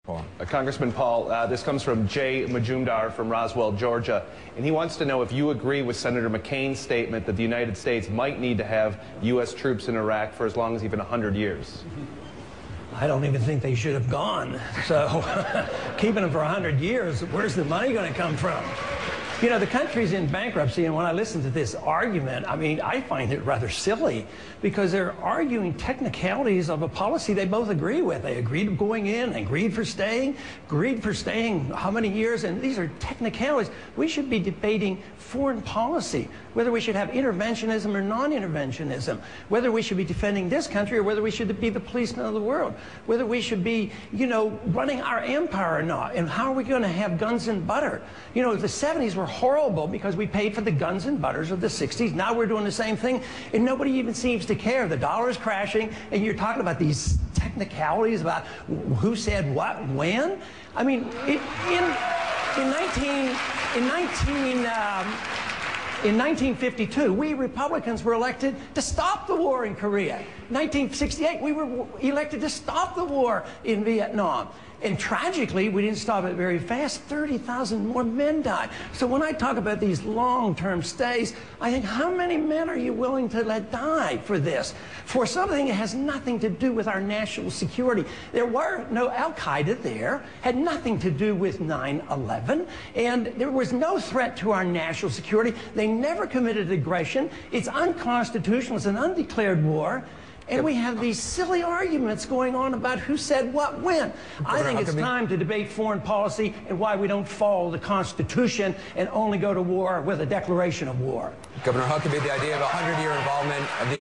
Paul. Congressman Paul, this comes from Jay Majumdar from Roswell, Georgia, and he wants to know if you agree with Senator McCain's statement that the United States might need to have U.S. troops in Iraq for as long as even 100 years. I don't even think they should have gone. So keeping them for 100 years, where's the money going to come from? You know, the country's in bankruptcy, and when I listen to this argument, I mean, I find it rather silly because they're arguing technicalities of a policy they both agree with. They agreed going in, agreed for staying how many years, and these are technicalities. We should be debating foreign policy, whether we should have interventionism or non-interventionism, whether we should be defending this country or whether we should be the policemen of the world, whether we should be, you know, running our empire or not, and how are we going to have guns and butter? You know, the 70s were horrible because we paid for the guns and butters of the 60s. Now we're doing the same thing, and nobody even seems to care. The dollar is crashing, and you're talking about these technicalities about who said what, when. I mean, in 1952, we Republicans were elected to stop the war in Korea. 1968, we were elected to stop the war in Vietnam. And tragically, we didn't stop it very fast. 30,000 more men died. So when I talk about these long-term stays, I think, how many men are you willing to let die for this? For something that has nothing to do with our national security. There were no Al-Qaeda there, had nothing to do with 9/11, and there was no threat to our national security. They never committed aggression. It's unconstitutional. It's an undeclared war. And we have these silly arguments going on about who said what when. I think it's time to debate foreign policy and why we don't follow the Constitution and only go to war with a declaration of war. Governor Huckabee, the idea of a 100-year involvement of the